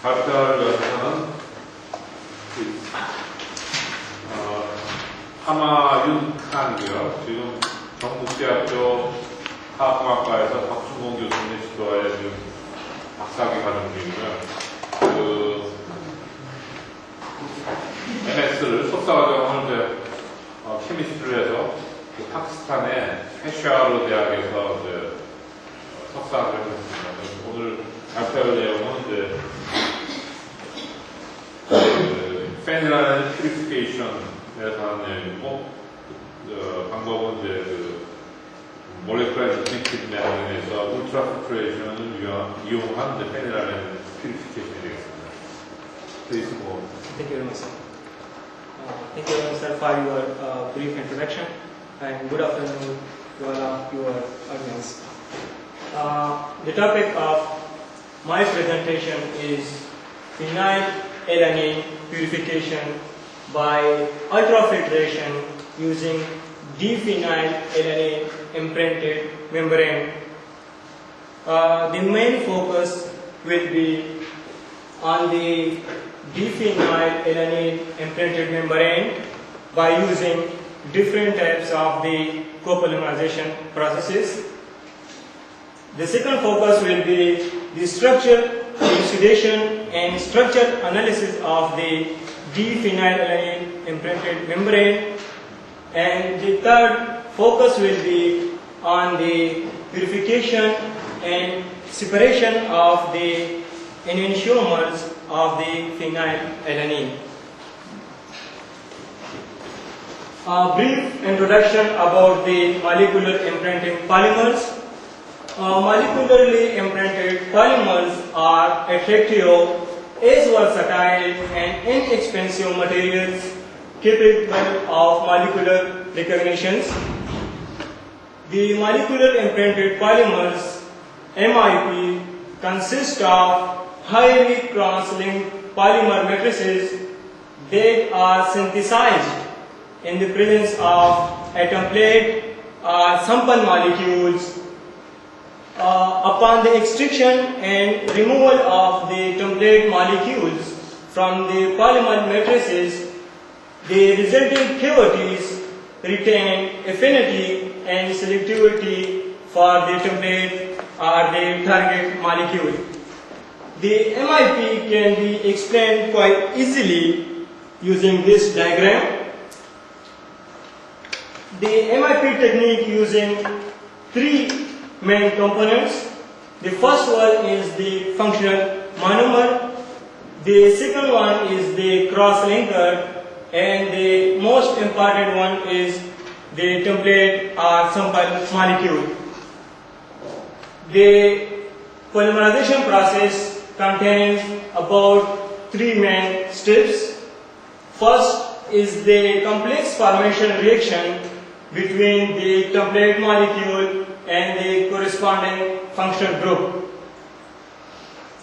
발표를 위해서는 하마윤칸이고요. 지금 경북대학교 화학공학과에서 박준공 교수님 지도하에 지금 박사학위 과정 중이고요. MS를 석사과정을 이제 케미스트리로 해서 파키스탄의 페샤르 대학에서 이제 석사학위를 했습니다. 오늘 발표할 내용은 이제 페니랄 퓨리피케이션에 관한 내용이고 방법은 이제 몰레큘러 디텍티브 메커니즘에서 울트라 필트레이션을 이용한 페니랄 퓨리피케이션이 되겠습니다. Please go on. Thank you very much, sir. Thank you very much, sir, for your brief introduction, and good afternoon to all of your audience. The topic of my presentation is phenylalanine purification by ultrafiltration using diphenylalanine imprinted membrane. The main focus will be on the diphenylalanine imprinted membrane by using different types of the copolymerization processes. The second focus will be the structure, elucidation and structure analysis of the diphenylalanine imprinted membrane. And the third focus will be on the purification and separation of the enantiomers of the phenylalanine. A brief introduction about the molecular imprinting polymers. Molecularly imprinted polymers are attractive, as versatile and inexpensive materials capable of molecular recognitions. The molecular imprinted polymers MIP consist of highly cross-linked polymer matrices that are synthesized in the presence of a template or sample molecules. Upon the extraction and removal of the template molecules from the polymer matrices, the resulting cavities retain affinity and selectivity for the template or the target molecule. The MIP can be explained quite easily using this diagram. The MIP technique using three main components. The first one is the functional monomer, the second one is the cross-linker, and the most important one is the template or sample molecule. The polymerization process contains about three main steps. First is the complex formation reaction between the template molecule and the corresponding functional group.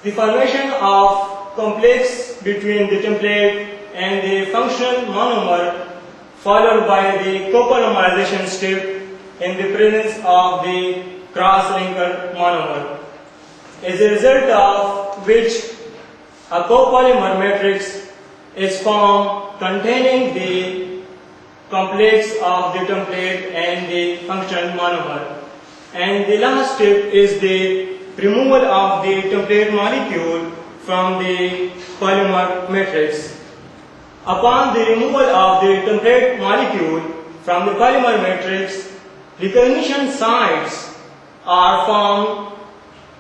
The formation of complex between the template and the functional monomer, followed by the copolymerization step in the presence of the cross-linker monomer, as a result of which a copolymer matrix is formed containing the complex of the template and the functional monomer. And the last step is the removal of the template molecule from the polymer matrix. Upon the removal of the template molecule from the polymer matrix, recognition sites are formed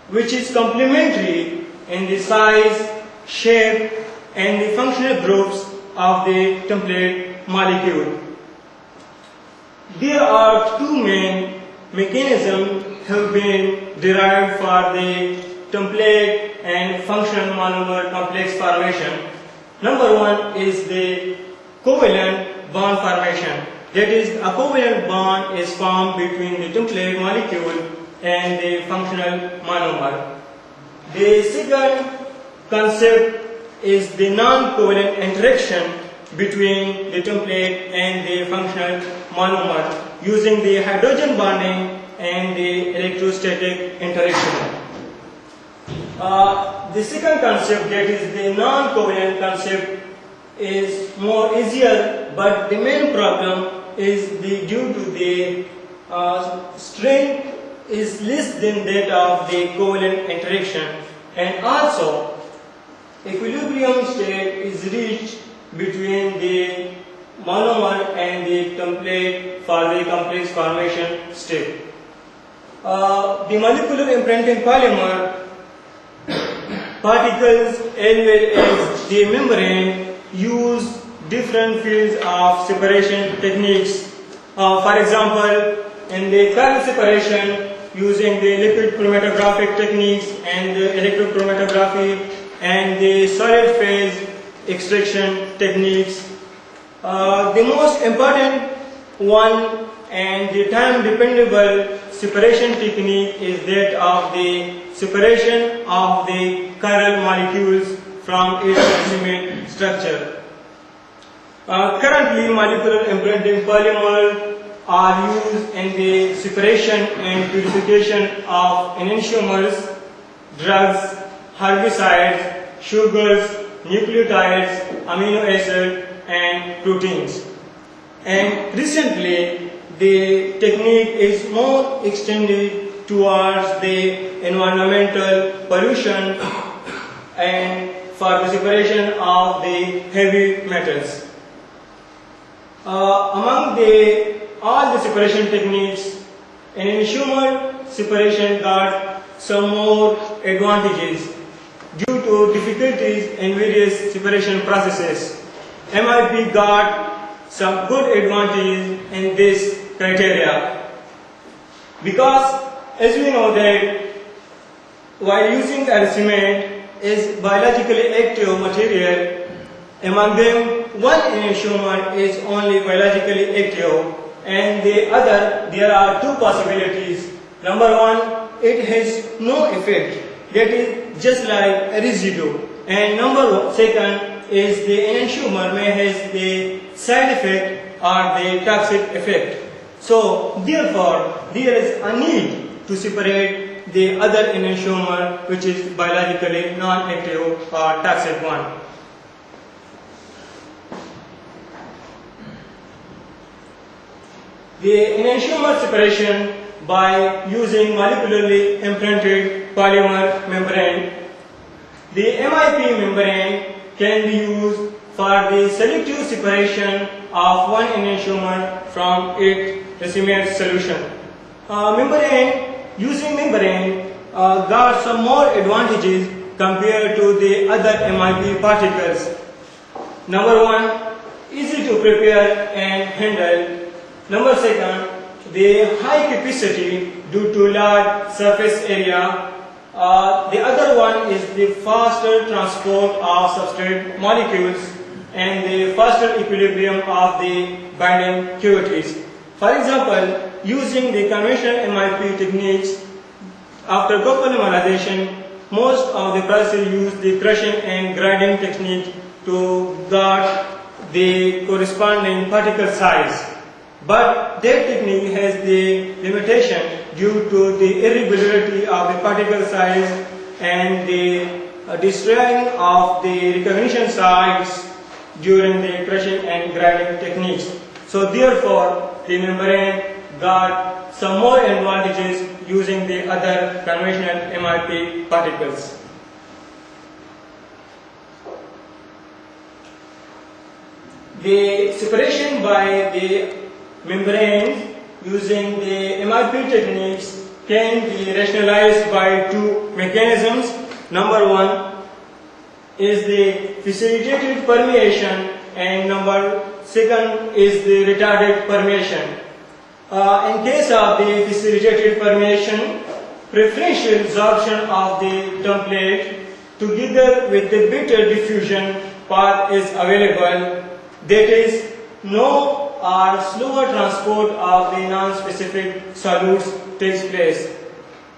which is complementary in the size, shape and the functional groups of the template molecule. There are two main mechanisms have been derived for the template and functional monomer complex formation. Number one is the covalent bond formation. That is, a covalent bond is formed between the template molecule and the functional monomer. The second concept is the non-covalent interaction between the template and the functional monomer using the hydrogen bonding and the electrostatic interaction. The second concept, that is the non-covalent concept, is more easier, but the main problem is due to the strength is less than that of the covalent interaction, and also equilibrium state is reached between the monomer and the template for the complex formation step. The molecular imprinting polymer particles as well as the membrane use different fields of separation techniques. For example, in the current separation, using the liquid chromatographic techniques and the electrochromatography and the solid phase extraction techniques, the most important one and the time dependable separation technique is that of the separation of the chiral molecules from its racemate structure. Currently, molecular imprinting polymers are used in the separation and purification of enantiomers, drugs, herbicides, sugars, nucleotides, amino acids, and proteins. And recently, the technique is more extended towards the environmental pollution and for the separation of the heavy metals. Among all the separation techniques, an enantiomer separation got some more advantages due to difficulties in various separation processes. MIP got some good advantages in this criteria, because as we know that while using racemate is biologically active material, among them one enantiomer is only biologically active, and the other, there are two possibilities. Number one, it has no effect, that is just like a residue, and number second is the enantiomer may has the side effect or the toxic effect. So therefore, there is a need to separate the other enantiomer which is biologically non-active or toxic one. The enantiomer separation by using molecularly imprinted polymer membrane. The MIP membrane can be used for the selective separation of one enantiomer from its racemate solution. Using membrane got some more advantages compared to the other MIP particles. Number one, easy to prepare and handle. Number second, the high capacity due to large surface area. The other one is the faster transport of substrate molecules and the faster equilibrium of the binding cavities. For example, using the conventional MIP techniques, after copolymerization, most of the processes use the crushing and grinding technique to guard the corresponding particle size. But that technique has the limitation due to the irregularity of the particle size and the destroying of the recognition sites during the crushing and grinding techniques. So therefore, the membrane got some more advantages using the other conventional MIP particles. The separation by the membranes using the MIP techniques can be rationalized by two mechanisms. Number one is the facilitated permeation, and number second is the retarded permeation. In case of the facilitated permeation, preferential absorption of the template together with the better diffusion path is available. That is, no or slower transport of the non-specific solutes takes place.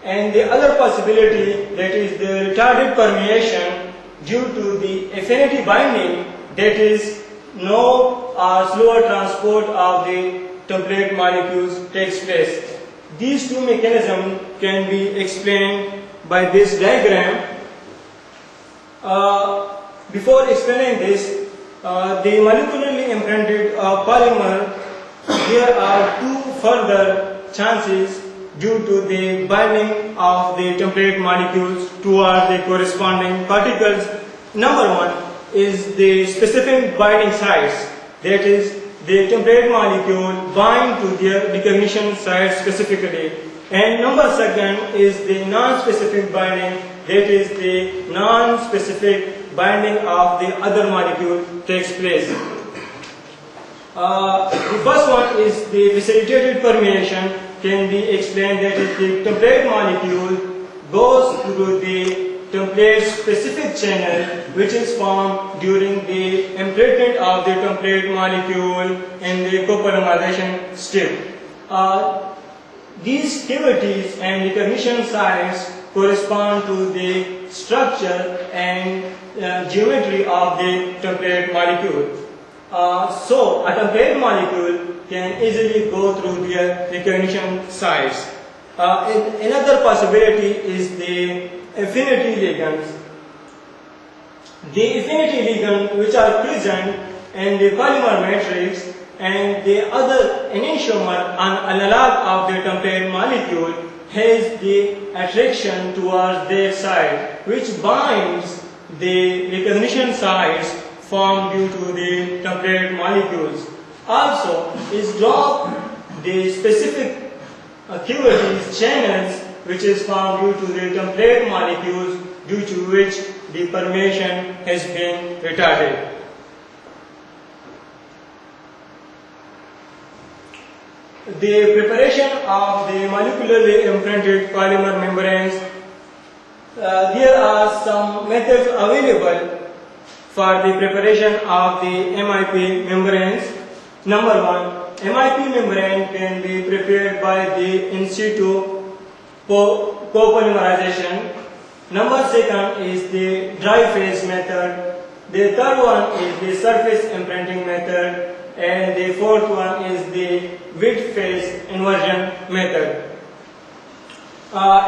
And the other possibility, that is the retarded permeation due to the affinity binding, that is no or slower transport of the template molecules takes place. These two mechanisms can be explained by this diagram, Before explaining this, the molecularly imprinted polymer, there are two further chances due to the binding of the template molecules towards the corresponding particles. Number one is the specific binding sites, that is, the template molecule bind to their recognition site specifically. And number second is the non-specific binding, that is, the non-specific binding of the other molecule takes place. The first one is the facilitated permeation. Can be explained that is the template molecule goes through the template specific channel which is formed during the imprinting of the template molecule in the copolymerization step. These cavities and recognition sites correspond to the structure and geometry of the template molecule. So a template molecule can easily go through their recognition sites. Another possibility is the affinity ligands. The affinity ligands which are present in the polymer matrix and the other enantiomer, an analog of the template molecule, has the attraction towards their side, which binds the recognition sites formed due to the template molecules. Also, is drop the specific cavities channels which is formed due to the template molecules, due to which the permeation has been retarded. The preparation of the molecularly imprinted polymer membranes, there are some methods available for the preparation of the MIP membranes. Number one, MIP membrane can be prepared by the in situ copolymerization. Number second is the dry phase method. The third one is the surface imprinting method. And the fourth one is the wet phase inversion method.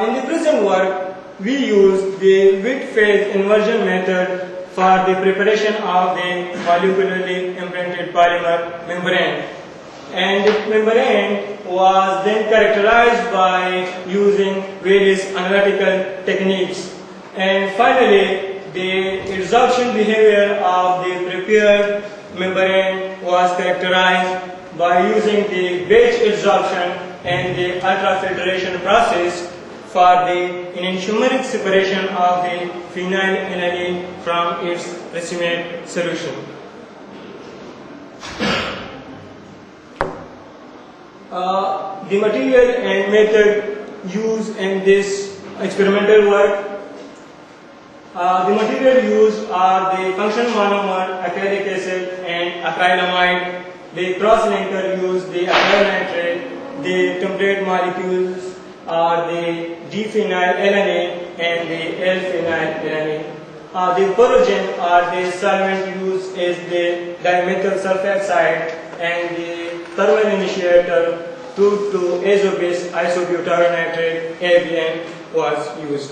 In the present work, we use the wet phase inversion method for the preparation of the molecularly imprinted polymer membrane. And the membrane was then characterized by using various analytical techniques. And finally, the adsorption behavior of the prepared membrane was characterized by using the batch adsorption and the ultrafiltration process for the enantiomeric separation of the phenylalanine from its racemate solution. The material and method used in this experimental work. The material used are the functional monomer, acrylic acid and acrylamide. The cross-linker used the acrylonitrile. The template molecules are the D-phenylalanine and the L-phenylalanine. The porogen are the solvent used is the dimethyl sulfoxide, and the thermal initiator 2,2-azobase isobutyronitrate ABN was used.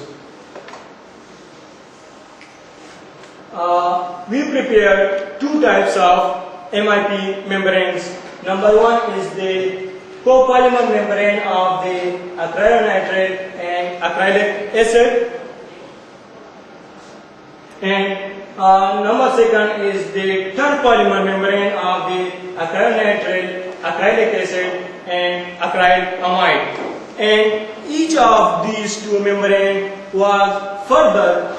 We prepared two types of MIP membranes. Number one is the copolymer membrane of the acrylonitrile and acrylic acid. And number second is the third polymer membrane of the acrylonitrile, acrylic acid and acrylamide. And each of these two membranes was further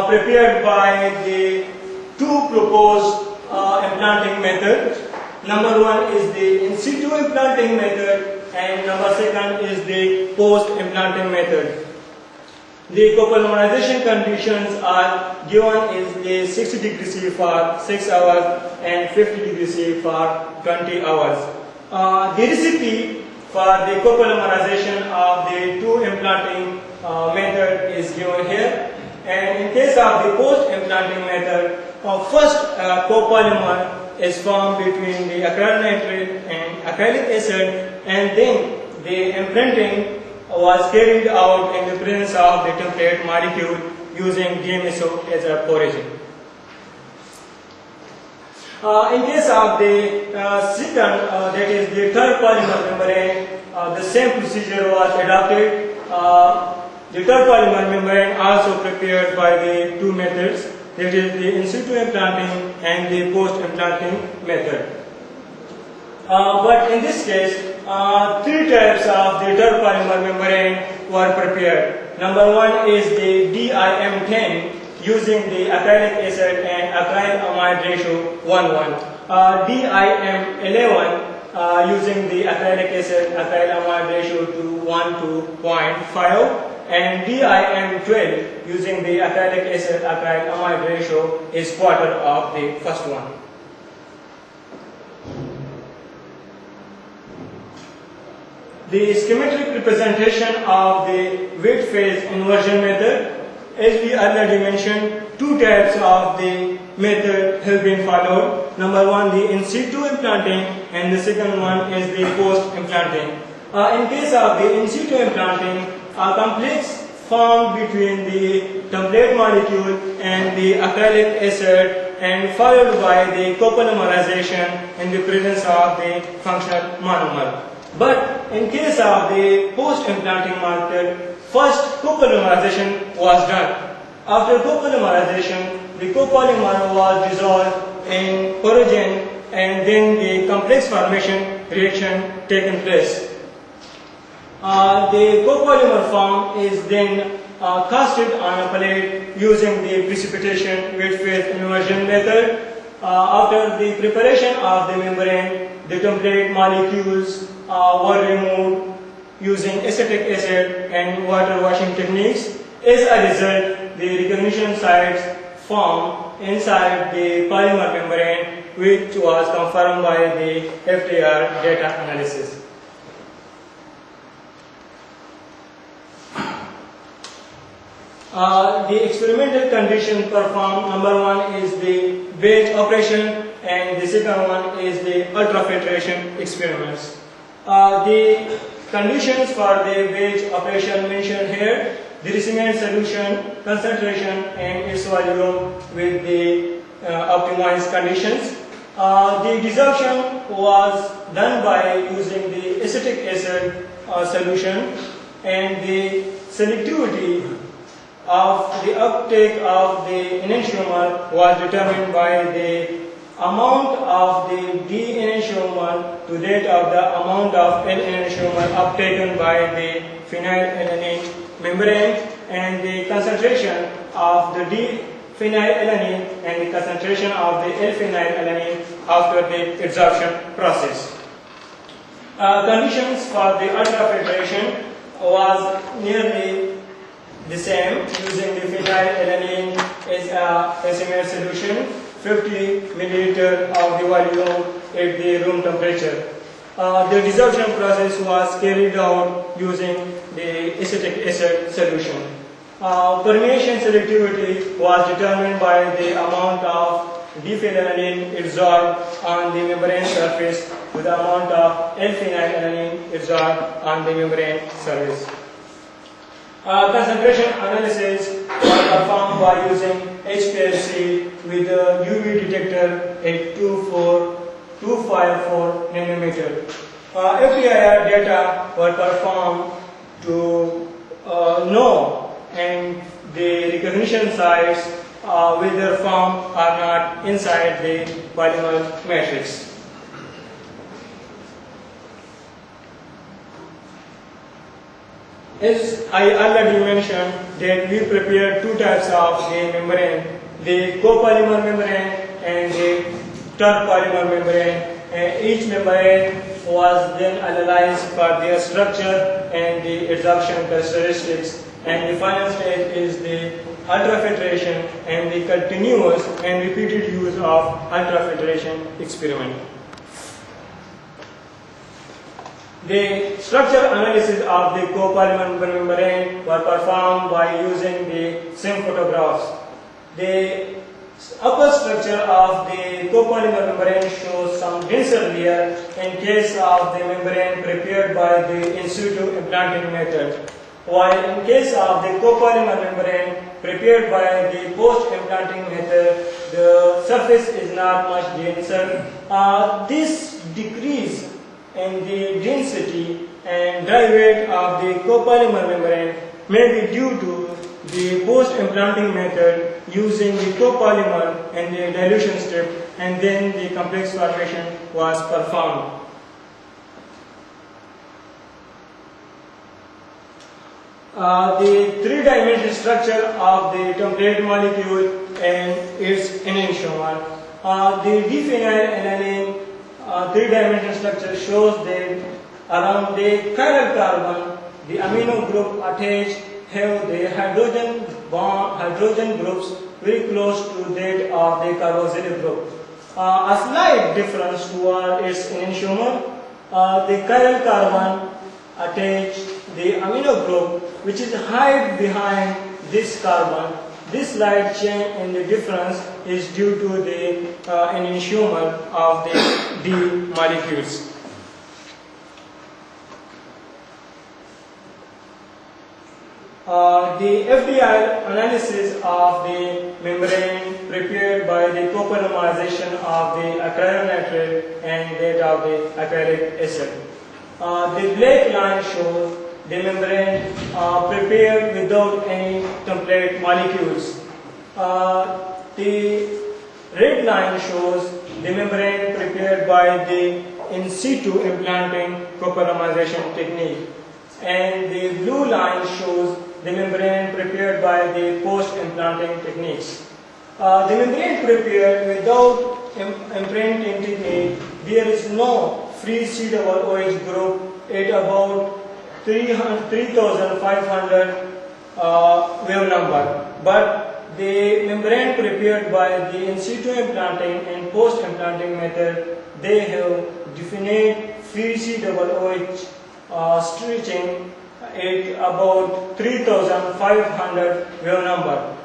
prepared by the two proposed implanting methods. Number one is the in situ implanting method and number second is the post implanting method. The copolymerization conditions are given is the 60 degrees C for 6 hours and 50 degrees C for 20 hours. The recipe for the copolymerization of the two implanting method is given here. And in case of the post-implanting method, first copolymer is formed between the acrylonitrile and acrylic acid, and then the imprinting was carried out in the presence of the template molecule using DMSO as a porogen. In case of the second, that is the third polymer membrane, the same procedure was adopted. The third polymer membrane also prepared by the two methods, that is the in situ implanting and the post-implanting method. But in this case, three types of the third polymer membrane were prepared. Number one is the DIM10 using the acrylic acid and acryl amide ratio 1:1. DIM11 using the acrylic acid acryl amide ratio to 1:0.5. And DIM12 using the acrylic acid acryl amide ratio is quarter of the first one. The schematic representation of the weight phase inversion method, as we already mentioned, two types of the method have been followed. Number one, the in situ implanting, and the second one is the post implanting. In case of the in situ implanting, a complex formed between the template molecule and the acrylic acid and followed by the copolymerization in the presence of the functional monomer. But in case of the post-implanting method, first copolymerization was done. After copolymerization, the copolymer was dissolved in porogen and then the complex formation reaction taken place. The copolymer form is then casted on a plate using the precipitation weight phase inversion method. After the preparation of the membrane, the template molecules were removed using acetic acid and water washing techniques. As a result, the recognition sites formed inside the polymer membrane, which was confirmed by the FTR data analysis. The experimental condition performed, number one is the batch operation and the second one is the ultrafiltration experiments. The conditions for the batch operation mentioned here, the receiving solution, concentration and its volume with the optimized conditions. The dissolution was done by using the acetic acid solution, and the selectivity of the uptake of the enantiomer was determined by the amount of the D-enantiomer to that of the amount of L-enantiomer uptaken by the phenylalanine membrane, and the concentration of the D-phenylalanine and the concentration of the L-phenylalanine after the adsorption process. Conditions for the ultrafiltration was nearly the same, using the phenylalanine as a SMR solution, 50 milliliter of the volume at the room temperature. The dissolution process was carried out using the acetic acid solution. Permeation selectivity was determined by the amount of diphenylalanine adsorbed on the membrane surface to the amount of L-phenylalanine adsorbed on the membrane surface. Concentration analysis was performed by using HPLC with a UV detector at 254 nanometer. FTIR data were performed to know and the recognition sites whether formed or not inside the polymer matrix. As I already mentioned that we prepared two types of the membrane, the copolymer membrane and the third polymer membrane. Each membrane was then analyzed for their structure and the adsorption characteristics, and the final stage is the ultrafiltration and the continuous and repeated use of ultrafiltration experiment. The structure analysis of the copolymer membrane were performed by using the same photographs. The upper structure of the copolymer membrane shows some denser layer in case of the membrane prepared by the in situ implanting method, while in case of the copolymer membrane prepared by the post-implanting method, the surface is not much denser. This decrease in the density and dry weight of the copolymer membrane may be due to the post-implanting method using the copolymer and the dilution step, and then the complex formation was performed. The three-dimensional structure of the template molecule and its enantiomer. The diphenylaniline three-dimensional structure shows that around the chiral carbon, the amino group attached have the hydrogen groups very close to that of the carboxylic group. A slight difference toward its enantiomer, the chiral carbon attached the amino group which is hide behind this carbon. This slight change in the difference is due to the enantiomer of the D molecules. The FDI analysis of the membrane prepared by the copolymerization of the acrylonitrile and that of the acrylic acid. The black line shows the membrane prepared without any template molecules. The red line shows the membrane prepared by the in situ implanting copolymerization technique, and the blue line shows the membrane prepared by the post-implanting techniques. The membrane prepared without implanting technique, there is no free COOH group at about 3,500 wave number, but the membrane prepared by the in situ implanting and post-implanting method, they have definite free COOH stretching at about 3,500 wave number.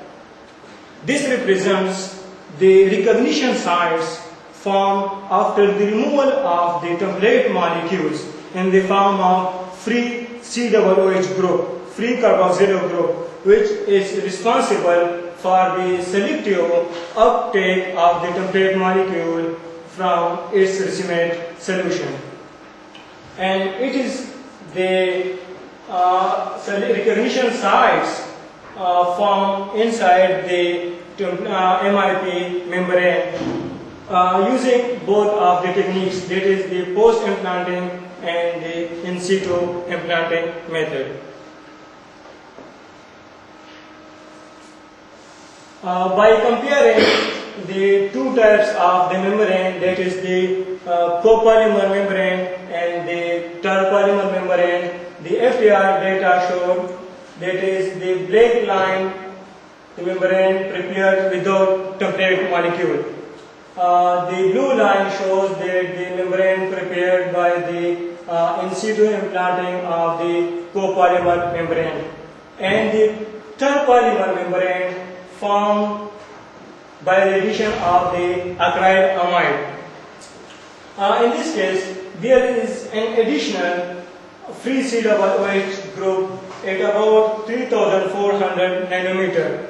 This represents the recognition sites formed after the removal of the template molecules in the form of free COOH group, free carboxylic group, which is responsible for the selective uptake of the template molecule from its racemate solution. And it is the recognition sites formed inside the MIP membrane using both of the techniques, that is the post-implanting and the in situ implanting method. By comparing the two types of the membrane, that is the copolymer membrane and the terpolymer membrane, the FDR data showed that is the black line, the membrane prepared without template molecule. The blue line shows that the membrane prepared by the in situ implanting of the copolymer membrane, and the terpolymer membrane formed by the addition of the acrylamide. In this case, there is an additional free COOH group at about 3,400 nanometer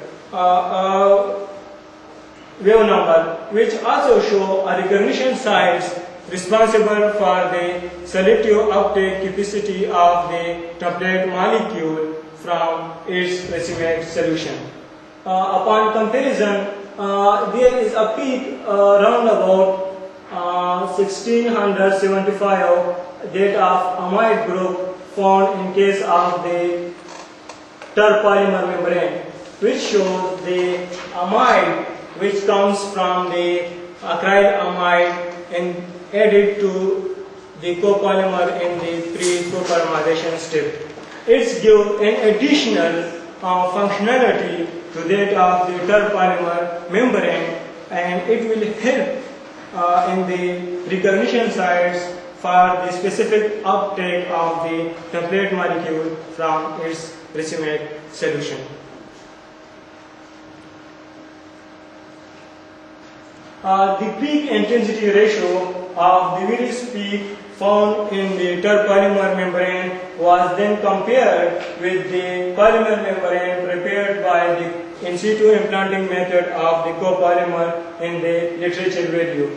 wave number, which also show a recognition sites responsible for the selective uptake capacity of the template molecule from its racemate solution. Upon comparison, there is a peak round about 1675 that of amide group found in case of the terpolymer membrane, which shows the amide which comes from the acrylamide and added to the copolymer in the pre-copolymerization step. It gives an additional functionality to that of the terpolymer membrane, and it will help in the recognition sites for the specific uptake of the template molecule from its racemate solution. The peak intensity ratio of the various peak found in the terpolymer membrane was then compared with the polymer membrane prepared by the in situ implanting method of the copolymer in the literature value.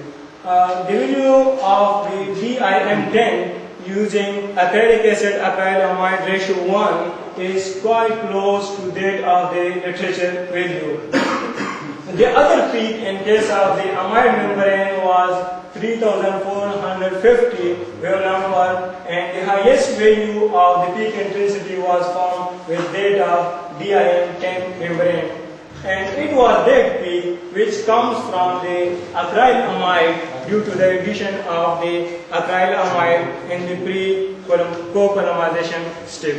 The value of the DIM10 using acrylic acid acrylamide ratio 1 is quite close to that of the literature value. The other peak in case of the amide membrane was 3450 wave number, and the highest value of the peak intensity was found with that of DIM10 membrane. And it was that peak which comes from the acrylamide due to the addition of the acrylamide in the pre-copolymerization step.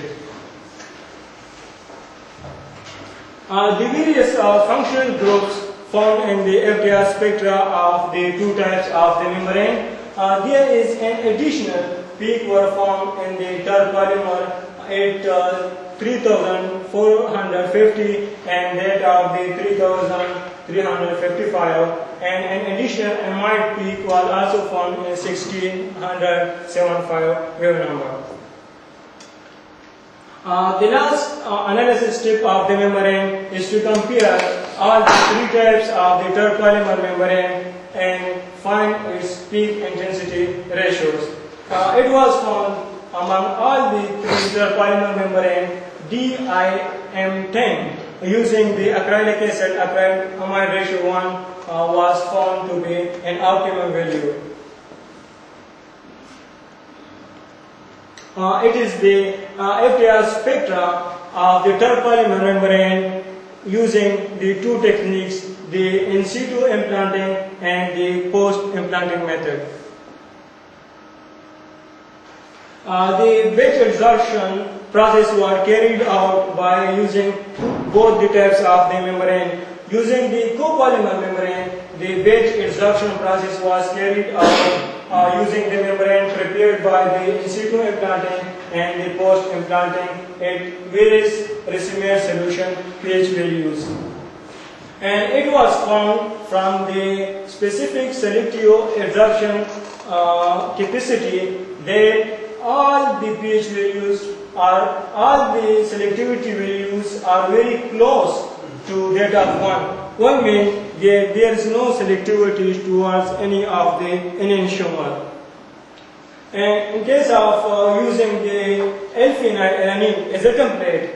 The various functional groups found in the FDR spectra of the two types of the membrane. There is an additional peak were found in the terpolymer at 3450 and that of the 3355, and an additional amide peak was also found in 1675 wave number. The last analysis step of the membrane is to compare all the three types of the terpolymer membrane and find its peak intensity ratios. It was found among all the three terpolymer membrane, DIM10 using the acrylic acid acrylamide ratio 1 was found to be an optimum value. It is the FDR spectra of the terpolymer membrane using the two techniques, the in situ implanting and the post-implanting method. The batch adsorption process was carried out by using both the types of the membrane. Using the copolymer membrane, the batch adsorption process was carried out using the membrane prepared by the in situ implanting and the post-implanting at various racemier solution pH values. And it was found from the specific selective adsorption capacity that all the pH values all the selectivity values are very close to that of 1. 1 means there is no selectivity towards any of the enantiomer. And in case of using the L-phenylalanine as a template,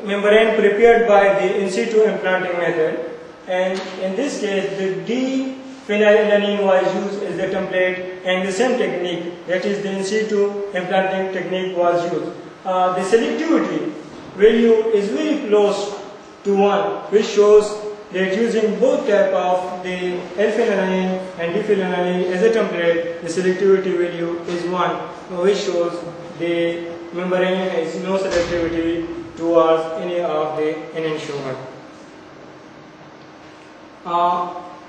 membrane prepared by the in situ implanting method, and in this case the D-phenylalanine was used as the template, and the same technique, that is the in situ implanting technique, was used. The selectivity value is very close to 1, which shows that using both type of the L-phenylalanine and D-phenylalanine as a template, the selectivity value is 1, which shows the membrane has no selectivity towards any of the enantiomer.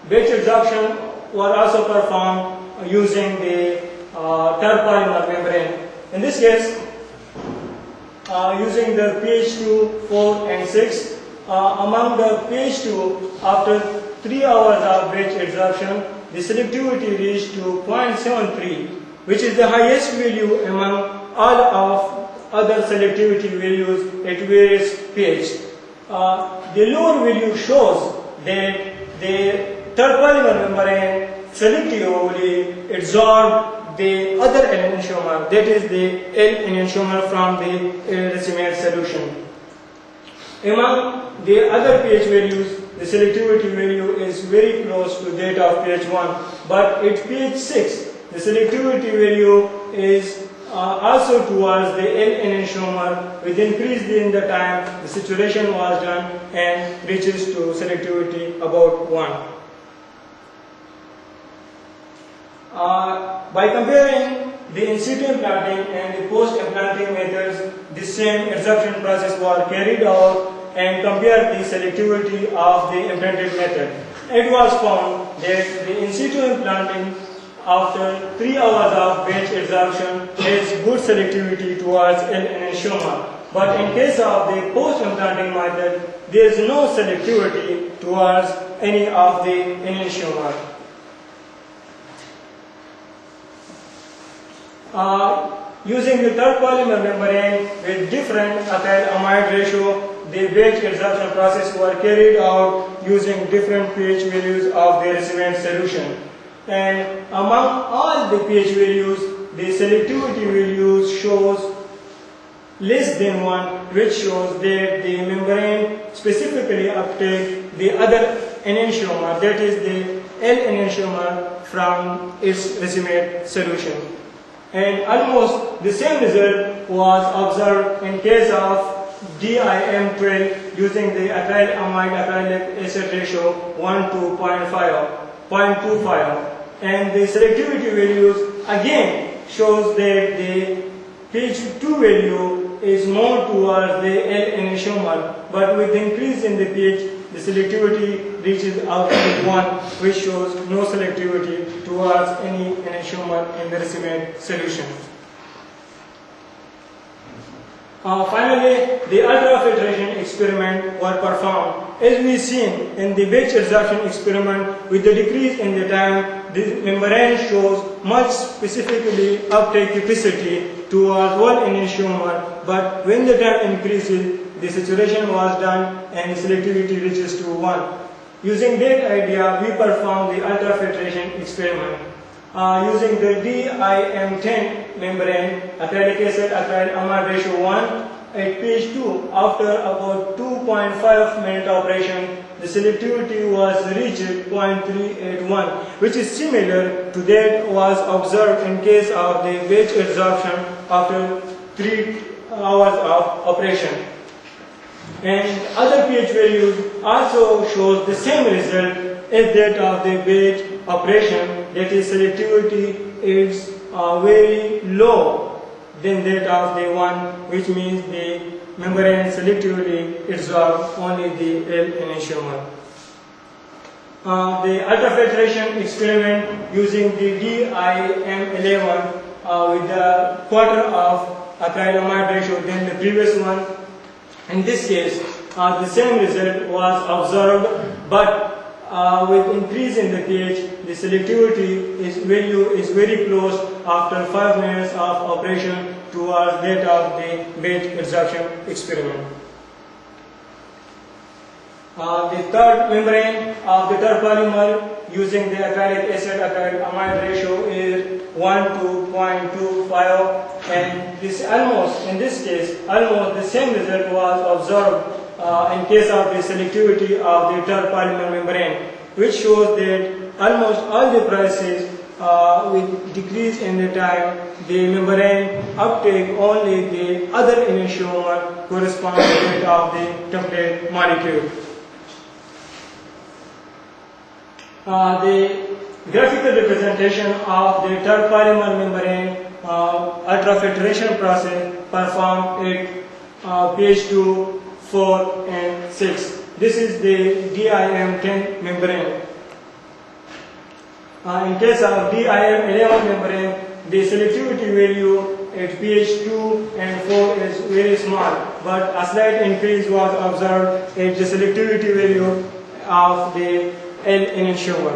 Batch adsorption was also performed using the terpolymer membrane. In this case, using the pH 2, 4 and 6, among the pH 2, after 3 hours of batch adsorption, the selectivity reached to 0.73, which is the highest value among all of other selectivity values at various pH. The lower value shows that the terpolymer membrane selectively absorbed the other enantiomer, that is the L-enantiomer from the racemier solution. Among the other pH values, the selectivity value is very close to that of pH 1, but at pH 6, the selectivity value is also towards the L-enantiomer. With increase in the time, the saturation was done and reaches to selectivity about 1. By comparing the in situ implanting and the post-implanting methods, the same adsorption process was carried out and compared the selectivity of the implanted method. It was found that the in situ implanting after 3 hours of batch adsorption has good selectivity towards L-enantiomer. But in case of the post-implanting method, there is no selectivity towards any of the enantiomer. Using the terpolymer membrane with different acrylamide ratio, the batch adsorption process were carried out using different pH values of the recipient solution. And among all the pH values, the selectivity values shows less than 1, which shows that the membrane specifically uptake the other enantiomer, that is the L enantiomer, from its recipient solution. And almost the same result was observed in case of DIM12 using the acyl amide acrylic acid ratio 1 to 0.25, and the selectivity values again shows that the pH 2 value is more towards the L enantiomer, but with the increase in the pH, the selectivity reaches out to 1, which shows no selectivity towards any enantiomer in the recipient solution. Finally, the ultrafiltration experiment were performed. As we seen in the batch adsorption experiment, with the decrease in the time, the membrane shows much specifically uptake capacity towards one enantiomer, but when the time increases, the saturation was done and the selectivity reaches to 1. Using that idea, we performed the ultrafiltration experiment. Using the DIM10 membrane, acrylic acid acryl amide ratio 1 at pH 2, after about 2.5 minute operation, the selectivity was reached 0.381, which is similar to that was observed in case of the batch adsorption after 3 hours of operation. And other pH values also shows the same result as that of the batch operation, that is selectivity is very low than that of the one, which means the membrane selectively absorbs only the L enantiomer. The ultrafiltration experiment using the DIM11 with the quarter of acrylamide ratio than the previous one. In this case, the same result was observed, but with increase in the pH, the selectivity value is very close after 5 minutes of operation towards that of the batch adsorption experiment. The third membrane of the third polymer using the acrylic acid acryl amide ratio is 1 to 0.25, and this in this case, almost the same result was observed in case of the selectivity of the third polymer membrane, which shows that almost all the prices with decrease in the time, the membrane uptake only the other enantiomer corresponding to that of the template molecule. The graphical representation of the third polymer membrane ultrafiltration process performed at pH 2, 4 and 6. This is the DIM10 membrane. In case of DIM11 membrane, the selectivity value at pH 2 and 4 is very small, but a slight increase was observed at the selectivity value of the L enantiomer.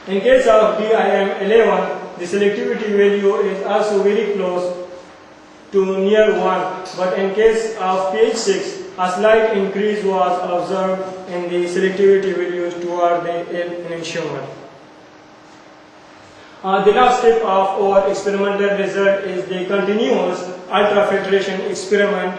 In case of DIM11, the selectivity value is also very close to near 1, but in case of pH 6, a slight increase was observed in the selectivity values toward the L enantiomer. The last step of our experimental result is the continuous ultrafiltration experiment.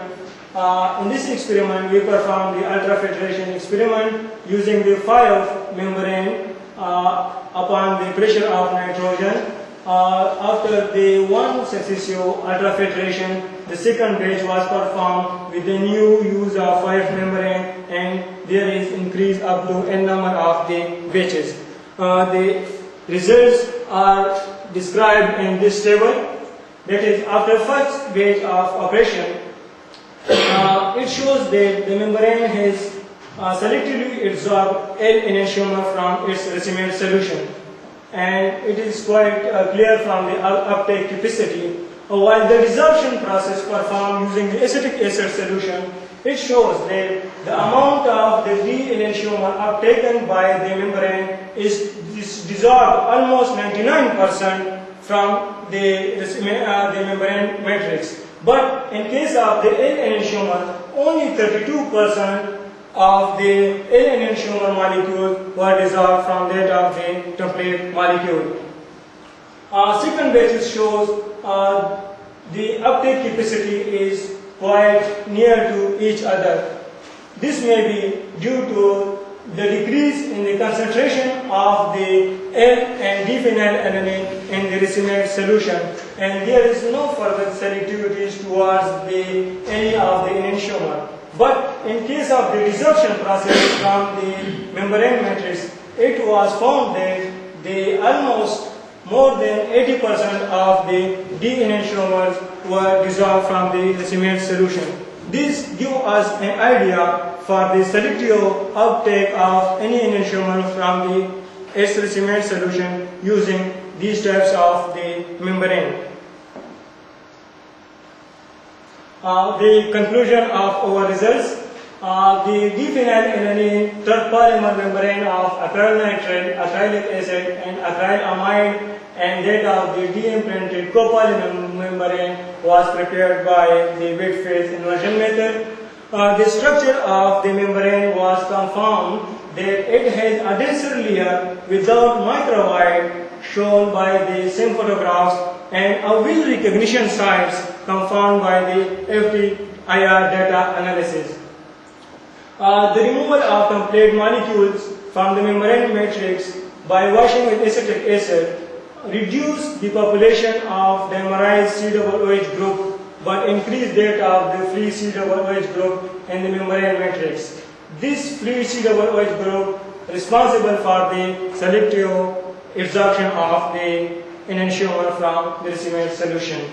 In this experiment, we performed the ultrafiltration experiment using the 5 membrane upon the pressure of nitrogen. After the one successive ultrafiltration, the second batch was performed with the new use of 5 membrane, and there is increase up to n number of the batches. The results are described in this table. That is, after first batch of operation, it shows that the membrane has selectively absorbed L enantiomer from its recipient solution, and it is quite clear from the uptake capacity. While the desorption process performed using the acetic acid solution, it shows that the amount of the D enantiomer uptaken by the membrane is dissolved almost 99% from the membrane matrix. But in case of the L enantiomer, only 32% of the L enantiomer molecule were dissolved from that of the template molecule. Second basis shows the uptake capacity is quite near to each other. This may be due to the decrease in the concentration of the L and D-phenylalanine in the racemate solution, and there is no further selectivity towards any of the enantiomer. But in case of the desorption process from the membrane matrix, it was found that the almost more than 80% of the D-enantiomers were dissolved from the racemate solution. This gives us an idea for the selective uptake of any enantiomer from the S-racemate solution using these types of the membrane. The conclusion of our results. The D-phenylalanine third polymer membrane of acrylonitrile, acrylic acid and acrylamide and that of the de-imprinted copolymer membrane was prepared by the bed phase inversion method. The structure of the membrane was confirmed that it has a denser layer without microvide shown by the same photographs and a will recognition sites confirmed by the FTIR data analysis. The removal of template molecules from the membrane matrix by washing with acetic acid reduced the population of the dimerized COOH group but increased that of the free COOH group in the membrane matrix. This free COOH group responsible for the selective absorption of the enantiomer from the racemate solution.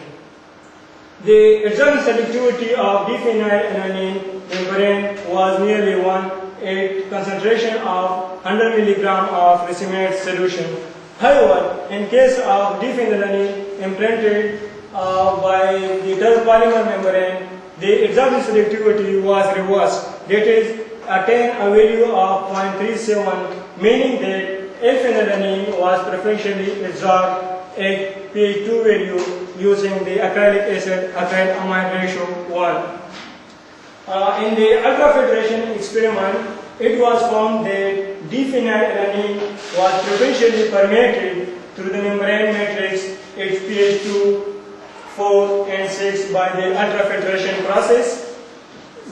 The absorbing selectivity of D-phenylalanine membrane was nearly 1 at concentration of 100 mg of racemate solution. However, in case of D-phenylalanine imprinted by the third polymer membrane, the absorbing selectivity was reversed. That is, attained a value of 0.37, meaning that L-phenylalanine was preferentially absorbed at pH 2 value using the acrylic acid acrylamide ratio 1. In the ultrafiltration experiment, it was found that D-phenylalanine was preferentially permeated through the membrane matrix at pH 2, 4 and 6 by the ultrafiltration process.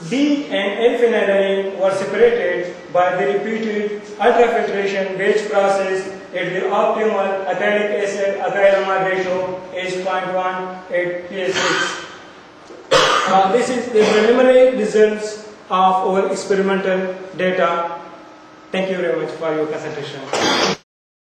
D and L-phenylalanine were separated by the repeated ultrafiltration batch process at the optimal acrylic acid acrylamide ratio is 0.1 at pH 6. This is the preliminary results of our experimental data. Thank you very much for your concentration.